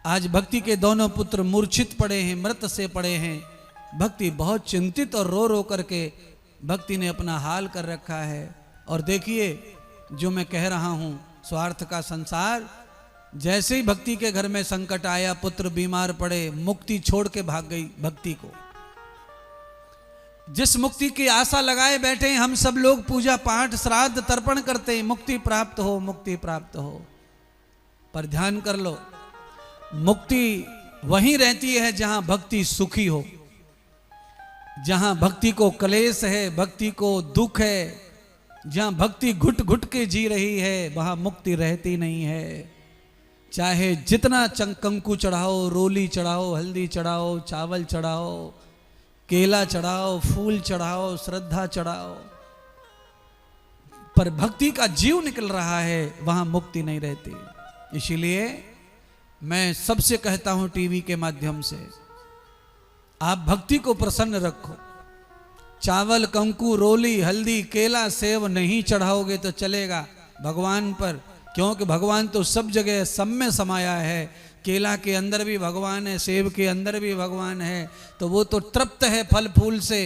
आज भक्ति के दोनों पुत्र मूर्छित पड़े हैं, मृत से पड़े हैं। भक्ति बहुत चिंतित और रो रो करके भक्ति ने अपना हाल कर रखा है। और देखिए जो मैं कह रहा हूं, स्वार्थ का संसार। जैसे ही भक्ति के घर में संकट आया, पुत्र बीमार पड़े, मुक्ति छोड़ के भाग गई भक्ति को। जिस मुक्ति की आशा लगाए बैठे हैं हम सब लोग, पूजा पाठ श्राद्ध तर्पण करते हैं, मुक्ति प्राप्त हो, मुक्ति प्राप्त हो। पर ध्यान कर लो, मुक्ति वहीं रहती है जहां भक्ति सुखी हो। जहां भक्ति को क्लेश है, भक्ति को दुख है, जहां भक्ति घुट घुट के जी रही है, वहां मुक्ति रहती नहीं है। चाहे जितना कंकु चढ़ाओ, रोली चढ़ाओ, हल्दी चढ़ाओ, चावल चढ़ाओ, केला चढ़ाओ, फूल चढ़ाओ, श्रद्धा चढ़ाओ, पर भक्ति का जीव निकल रहा है, वहां मुक्ति नहीं रहती। इसीलिए मैं सबसे कहता हूं टीवी के माध्यम से, आप भक्ति को प्रसन्न रखो। चावल, कंकु, रोली, हल्दी, केला, सेव नहीं चढ़ाओगे तो चलेगा भगवान पर, क्योंकि भगवान तो सब जगह सब में समाया है। केला के अंदर भी भगवान है, सेब के अंदर भी भगवान है, तो वो तो तृप्त है फल फूल से।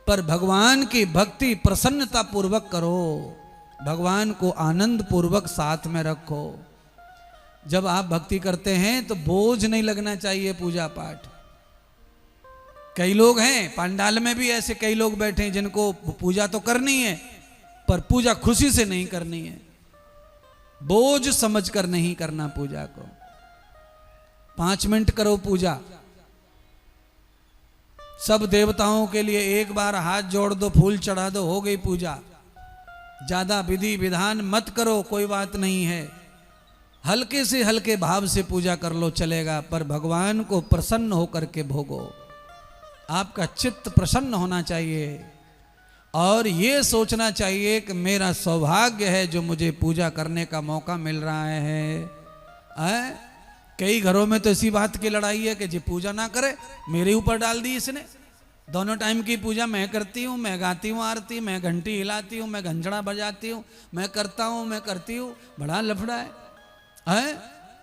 पर भगवान की भक्ति प्रसन्नता पूर्वक करो, भगवान को आनंद पूर्वक साथ में रखो। जब आप भक्ति करते हैं तो बोझ नहीं लगना चाहिए पूजा पाठ। कई लोग हैं पंडाल में भी ऐसे, कई लोग बैठे हैं जिनको पूजा तो करनी है पर पूजा खुशी से नहीं करनी है, बोझ समझकर नहीं करना पूजा को। 5 मिनट करो पूजा, सब देवताओं के लिए एक बार हाथ जोड़ दो, फूल चढ़ा दो, हो गई पूजा। ज्यादा विधि विधान मत करो, कोई बात नहीं है, हल्के से हल्के भाव से पूजा कर लो, चलेगा। पर भगवान को प्रसन्न होकर के भोगो। आपका चित्त प्रसन्न होना चाहिए और ये सोचना चाहिए कि मेरा सौभाग्य है जो मुझे पूजा करने का मौका मिल रहा है। कई घरों में तो इसी बात की लड़ाई है कि जी पूजा ना करे, मेरे ऊपर डाल दी इसने। दोनों टाइम की पूजा मैं करती हूँ, मैं गाती हूँ आरती, मैं घंटी हिलाती हूँ, मैं घंटड़ा बजाती हूँ, मैं करता हूँ, मैं करती हूँ। बड़ा लफड़ा है।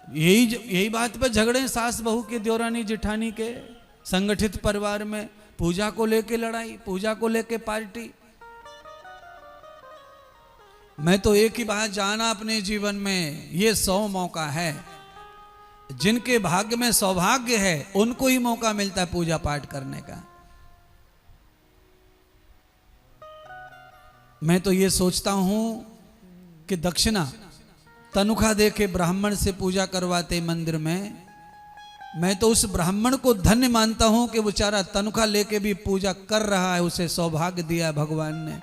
यही बात पे झगड़े सास बहू के, देवरानी जेठानी के, संगठित परिवार में पूजा को लेके लड़ाई, पूजा को लेके पार्टी। मैं तो एक ही बात जाना अपने जीवन में, ये 100 मौका है। जिनके भाग्य में सौभाग्य है उनको ही मौका मिलता है पूजा पाठ करने का। मैं तो ये सोचता हूं कि दक्षिणा तनख्वाह दे के ब्राह्मण से पूजा करवाते मंदिर में, मैं तो उस ब्राह्मण को धन्य मानता हूं कि बेचारा तनख्वाह लेके भी पूजा कर रहा है, उसे सौभाग्य दिया भगवान ने।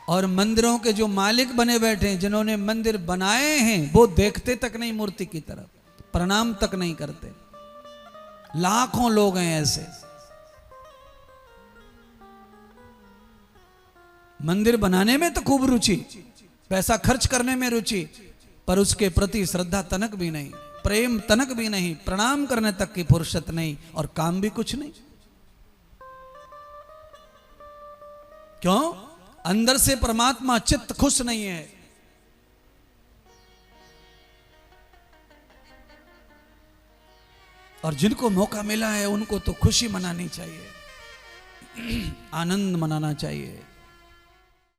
और मंदिरों के जो मालिक बने बैठे हैं, जिन्होंने मंदिर बनाए हैं, वो देखते तक नहीं मूर्ति की तरफ, प्रणाम तक नहीं करते। लाखों लोग हैं ऐसे। मंदिर बनाने में तो खूब रुचि, पैसा खर्च करने में रुचि, पर उसके प्रति श्रद्धा तनक भी नहीं, प्रेम तनक भी नहीं, प्रणाम करने तक की फुर्सत नहीं, और काम भी कुछ नहीं। क्यों? अंदर से परमात्मा चित्त खुश नहीं है। और जिनको मौका मिला है उनको तो खुशी मनानी चाहिए, आनंद मनाना चाहिए।